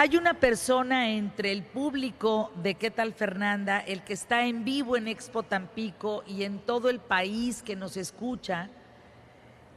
Hay una persona entre el público de ¿Qué tal, Fernanda?, el que está en vivo en Expo Tampico y en todo el país que nos escucha,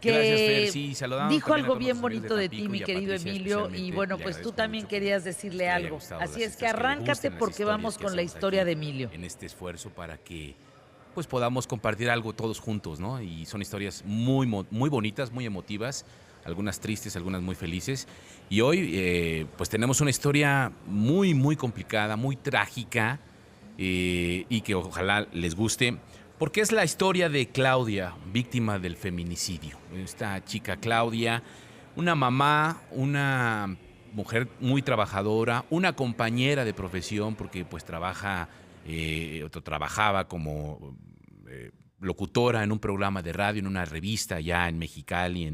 Gracias, Fer. que Sí, saludando dijo también a algo todos bien nuestros amigos de bonito de ti, Tampico mi y a querido Patricia Emilio, y especialmente. bueno, Le pues tú agradezco también mucho que querías decirle le haya algo. gustado Así las es que historias, que le arráncate gusten las porque historias vamos que con la hacemos historia aquí de Emilio. en este esfuerzo para que pues podamos compartir algo todos juntos, ¿no? Y son historias muy bonitas, muy emotivas, algunas tristes, algunas muy felices. Y hoy pues tenemos una historia muy complicada, muy trágica, y que ojalá les guste, porque es la historia de Claudia, víctima del feminicidio. Esta chica Claudia, una mamá, una mujer muy trabajadora, una compañera de profesión, porque pues trabajaba como locutora en un programa de radio, en una revista ya en Mexicali,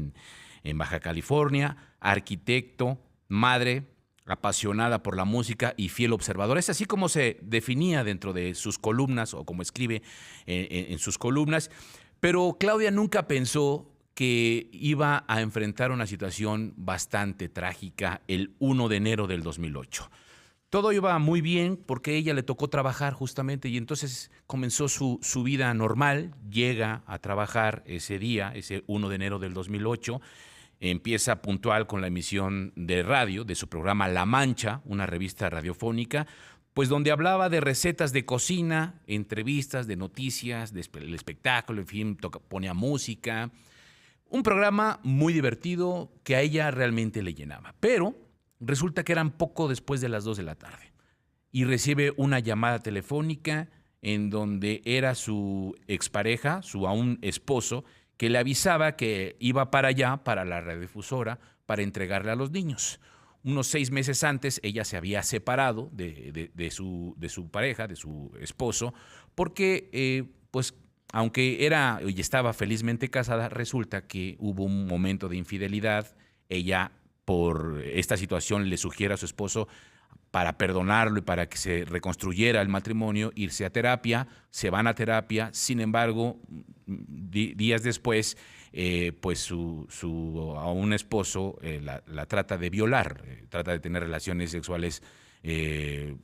en Baja California, arquitecto, madre, apasionada por la música y fiel observadora. Es así como se definía dentro de sus columnas o como escribe en sus columnas. Pero Claudia nunca pensó que iba a enfrentar una situación bastante trágica el 1 de enero del 2008. Todo iba muy bien porque a ella le tocó trabajar justamente y entonces comenzó su vida normal, llega a trabajar ese día, ese 1 de enero del 2008, empieza puntual con la emisión de radio de su programa La Mancha, una revista radiofónica, pues donde hablaba de recetas de cocina, entrevistas, de noticias, del espectáculo, en fin, ponía música. Un programa muy divertido que a ella realmente le llenaba. Pero resulta que eran poco después de las 2 de la tarde y recibe una llamada telefónica en donde era su expareja, su aún esposo, que le avisaba que iba para allá, para la radiodifusora, para entregarle a los niños. Unos 6 meses antes ella se había separado de su pareja, de su esposo, porque pues aunque era y estaba felizmente casada, resulta que hubo un momento de infidelidad. Ella, por esta situación, le sugiere a su esposo, para perdonarlo y para que se reconstruyera el matrimonio, irse a terapia. Se van a terapia. Sin embargo, días después, pues a un esposo la trata de violar, trata de tener relaciones sexuales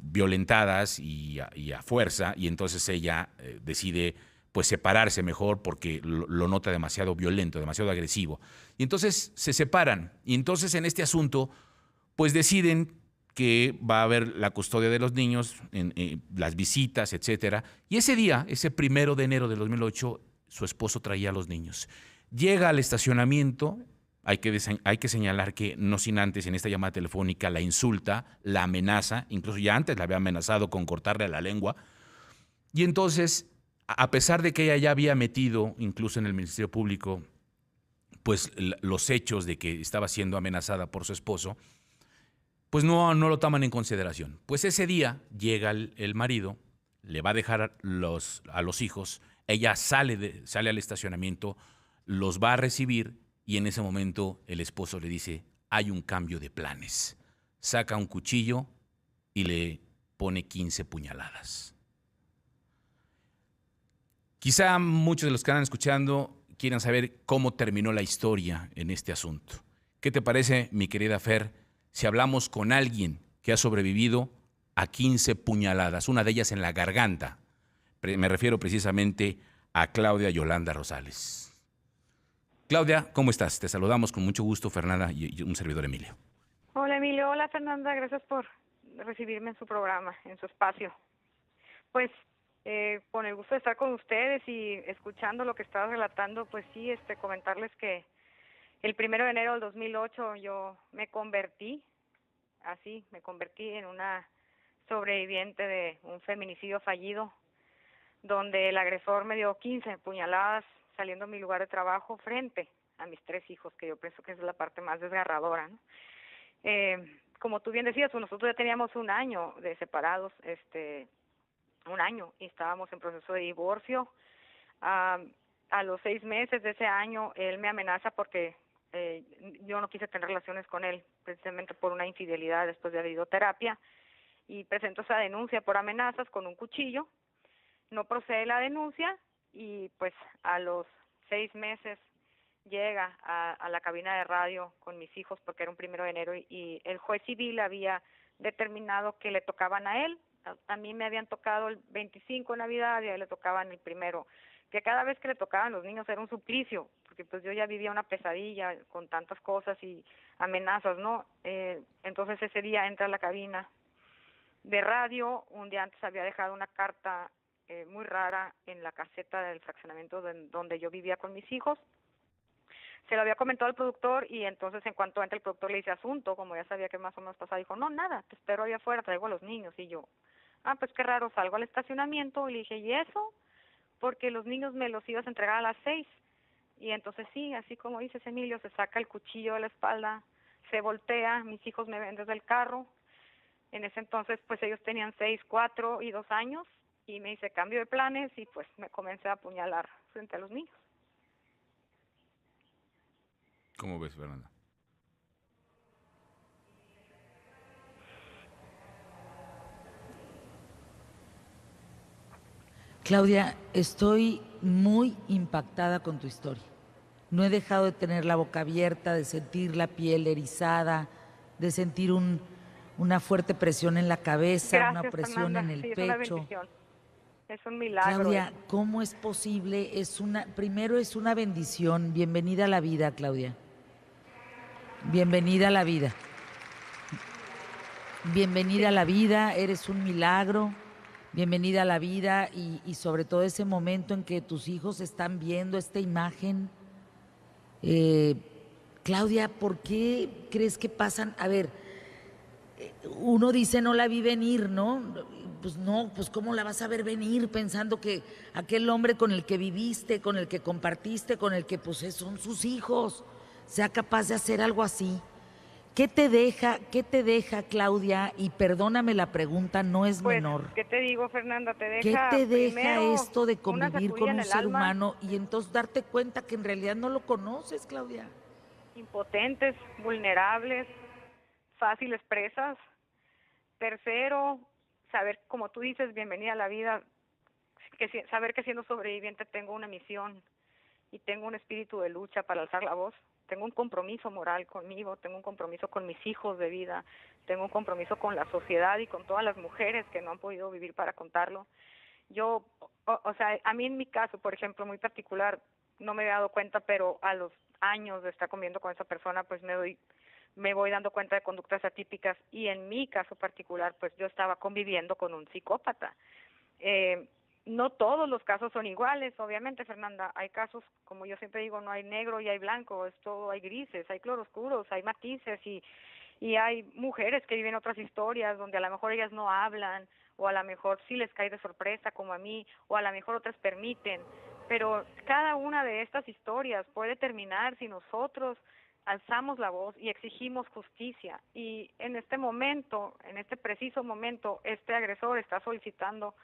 violentadas y a fuerza, y entonces ella decide pues separarse mejor porque lo nota demasiado violento, demasiado agresivo. Y entonces se separan. Y entonces en este asunto pues deciden que va a haber la custodia de los niños, las visitas, etcétera. Y ese día, ese 1 de enero del 2008, su esposo traía a los niños. Llega al estacionamiento. Hay que señalar que no sin antes en esta llamada telefónica la insulta, la amenaza, incluso ya antes la había amenazado con cortarle la lengua. Y entonces, a pesar de que ella ya había metido, incluso en el Ministerio Público, pues los hechos de que estaba siendo amenazada por su esposo, pues no lo toman en consideración. Pues ese día llega el marido, le va a dejar a los hijos, ella sale al estacionamiento, los va a recibir y en ese momento el esposo le dice, hay un cambio de planes. Saca un cuchillo y le pone 15 puñaladas. Quizá muchos de los que están escuchando quieran saber cómo terminó la historia en este asunto. ¿Qué te parece, mi querida Fer, si hablamos con alguien que ha sobrevivido a 15 puñaladas, una de ellas en la garganta? Me refiero precisamente a Claudia Yolanda Rosales. Claudia, ¿cómo estás? Te saludamos con mucho gusto, Fernanda y un servidor Emilio. Hola Emilio, hola Fernanda, gracias por recibirme en su programa, en su espacio. Pues con el gusto de estar con ustedes y escuchando lo que estabas relatando, pues sí, comentarles que el 1 de enero del 2008 yo me convertí en una sobreviviente de un feminicidio fallido, donde el agresor me dio 15 puñaladas saliendo a mi lugar de trabajo frente a mis 3 hijos, que yo pienso que es la parte más desgarradora, ¿no? Como tú bien decías, pues nosotros ya teníamos un año de separados, un año, y estábamos en proceso de divorcio. A los 6 meses de ese año, él me amenaza porque yo no quise tener relaciones con él, precisamente por una infidelidad después de haber ido a terapia, y presentó esa denuncia por amenazas con un cuchillo. No procede la denuncia y pues a los 6 meses llega a la cabina de radio con mis hijos porque era un 1 de enero y el juez civil había determinado que le tocaban a él. A mí me habían tocado el 25 en Navidad y a él le tocaban el primero, que cada vez que le tocaban los niños era un suplicio, porque pues yo ya vivía una pesadilla con tantas cosas y amenazas, ¿no? Entonces ese día entra a la cabina de radio. Un día antes había dejado una carta muy rara en la caseta del fraccionamiento donde yo vivía con mis hijos. Se lo había comentado al productor y entonces en cuanto entra el productor le dice asunto, como ya sabía que más o menos pasaba, dijo, no, nada, te espero allá afuera, traigo a los niños. Y yo, pues qué raro, salgo al estacionamiento y le dije, ¿y eso? Porque los niños me los ibas a entregar a las 6. Y entonces sí, así como dices, Emilio, se saca el cuchillo de la espalda, se voltea, mis hijos me ven desde el carro. En ese entonces pues ellos tenían 6, 4 y 2 años y me hice cambio de planes y pues me comencé a apuñalar frente a los niños. ¿Cómo ves, Fernanda? Claudia, estoy muy impactada con tu historia. No he dejado de tener la boca abierta, de sentir la piel erizada, de sentir una fuerte presión en la cabeza, Gracias, una presión Fernanda. en el Sí, es una pecho. bendición. Es un milagro. Claudia, ¿cómo es posible? Primero es una bendición. Bienvenida a la vida, Claudia. Bienvenida a la vida. Bienvenida a la vida, eres un milagro. Bienvenida a la vida y sobre todo ese momento en que tus hijos están viendo esta imagen. Claudia, ¿por qué crees que pasan? A ver, uno dice no la vi venir, ¿no? Pues no, pues ¿cómo la vas a ver venir pensando que aquel hombre con el que viviste, con el que compartiste, con el que pues son sus hijos, sea capaz de hacer algo así? ¿Qué te deja, Claudia? Y perdóname la pregunta, no es Pues, menor. ¿qué te digo, Fernanda? Te ¿Qué deja te deja primero esto de una convivir sacudida con en un el ser alma, humano y entonces darte cuenta que en realidad no lo conoces, Claudia? impotentes, vulnerables, fáciles presas. Tercero, saber, como tú dices, bienvenida a la vida, saber que siendo sobreviviente tengo una misión y tengo un espíritu de lucha para alzar la voz. Tengo un compromiso moral conmigo, tengo un compromiso con mis hijos de vida, tengo un compromiso con la sociedad y con todas las mujeres que no han podido vivir para contarlo. Yo, o sea, a mí en mi caso, por ejemplo, muy particular, no me he dado cuenta, pero a los años de estar conviviendo con esa persona, pues me voy dando cuenta de conductas atípicas y en mi caso particular, pues yo estaba conviviendo con un psicópata. No todos los casos son iguales, obviamente, Fernanda. Hay casos, como yo siempre digo, no hay negro y hay blanco, es todo, hay grises, hay claroscuros, hay matices y hay mujeres que viven otras historias donde a lo mejor ellas no hablan o a lo mejor sí les cae de sorpresa como a mí o a lo mejor otras permiten. Pero cada una de estas historias puede terminar si nosotros alzamos la voz y exigimos justicia. Y en este momento, en este preciso momento, este agresor está solicitando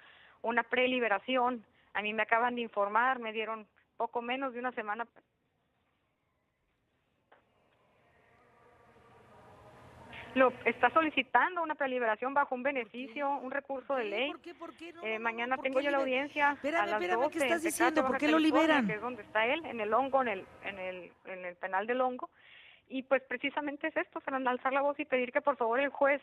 una preliberación. A mí me acaban de informar, me dieron poco menos de una semana. Lo está solicitando una preliberación bajo un beneficio, un recurso de ley. ¿Por qué? Mañana ¿por tengo qué yo la audiencia a las Espérame, 12 ¿qué estás en Tecate, diciendo? ¿Por Baja qué lo California, liberan? que es donde está él, en el Hongo, en el penal del Hongo. Y pues precisamente es esto, Fernanda, alzar la voz y pedir que por favor el juez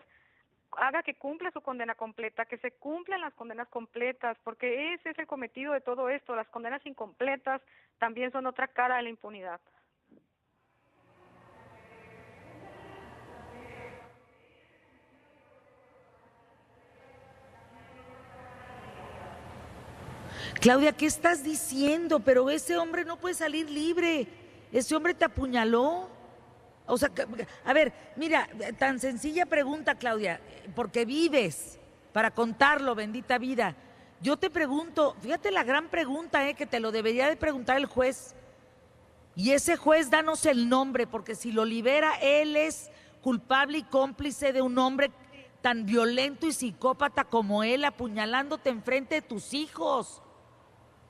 haga que cumpla su condena completa, que se cumplan las condenas completas, porque ese es el cometido de todo esto. Las condenas incompletas también son otra cara de la impunidad. Claudia, ¿qué estás diciendo? Pero ese hombre no puede salir libre. Ese hombre te apuñaló. O sea, a ver, mira, tan sencilla pregunta, Claudia, porque vives para contarlo, bendita vida. Yo te pregunto, fíjate la gran pregunta, que te lo debería de preguntar el juez. Y ese juez, danos el nombre, porque si lo libera, él es culpable y cómplice de un hombre tan violento y psicópata como él, apuñalándote enfrente de tus hijos.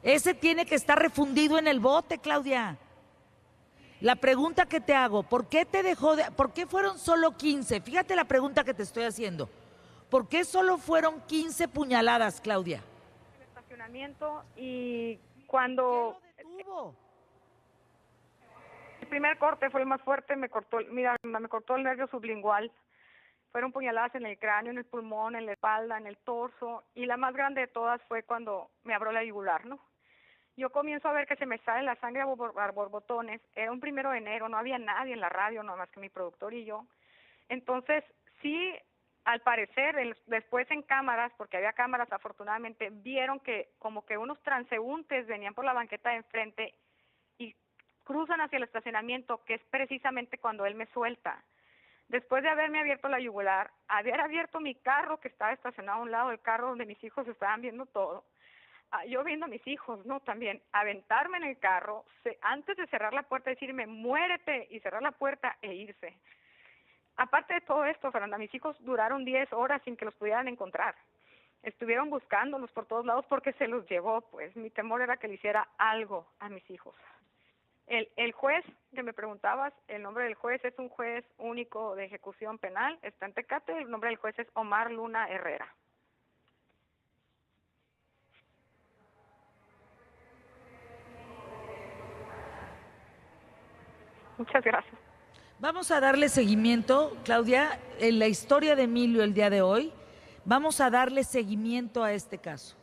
Ese tiene que estar refundido en el bote, Claudia. La pregunta que te hago, ¿por qué fueron solo 15? Fíjate la pregunta que te estoy haciendo. ¿Por qué solo fueron 15 puñaladas, Claudia? El estacionamiento y cuando ¿Qué lo detuvo? el primer corte fue el más fuerte, me cortó el nervio sublingual. Fueron puñaladas en el cráneo, en el pulmón, en la espalda, en el torso, y la más grande de todas fue cuando me abrió la yugular, ¿no? Yo comienzo a ver que se me sale la sangre a borbotones. Era un 1 de enero, no había nadie en la radio, no más que mi productor y yo. Entonces, sí, al parecer, después en cámaras, porque había cámaras afortunadamente, vieron que como que unos transeúntes venían por la banqueta de enfrente y cruzan hacia el estacionamiento, que es precisamente cuando él me suelta. Después de haberme abierto la yugular, haber abierto mi carro que estaba estacionado a un lado del carro donde mis hijos estaban viendo todo, yo viendo a mis hijos, ¿no? También aventarme en el carro, antes de cerrar la puerta, decirme, muérete, y cerrar la puerta e irse. Aparte de todo esto, Fernanda, mis hijos duraron 10 horas sin que los pudieran encontrar. Estuvieron buscándolos por todos lados porque se los llevó, pues. Mi temor era que le hiciera algo a mis hijos. El juez que me preguntabas, el nombre del juez es un juez único de ejecución penal, está en Tecate, el nombre del juez es Omar Luna Herrera. Muchas gracias. Vamos a darle seguimiento, Claudia, en la historia de Emilio el día de hoy, vamos a darle seguimiento a este caso.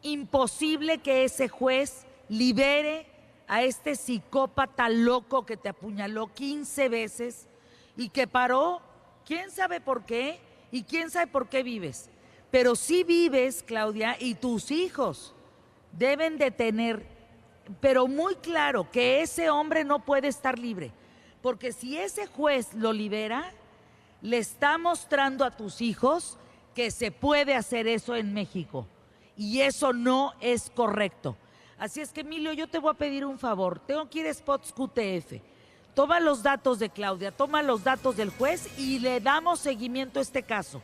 Imposible que ese juez libere a este psicópata loco que te apuñaló 15 veces y que paró, quién sabe por qué y quién sabe por qué vives. Pero sí vives, Claudia, y tus hijos deben de tener, pero muy claro, que ese hombre no puede estar libre. Porque si ese juez lo libera, le está mostrando a tus hijos que se puede hacer eso en México. Y eso no es correcto. Así es que, Emilio, yo te voy a pedir un favor. Tengo que ir a Spots QTF. Toma los datos de Claudia, toma los datos del juez y le damos seguimiento a este caso.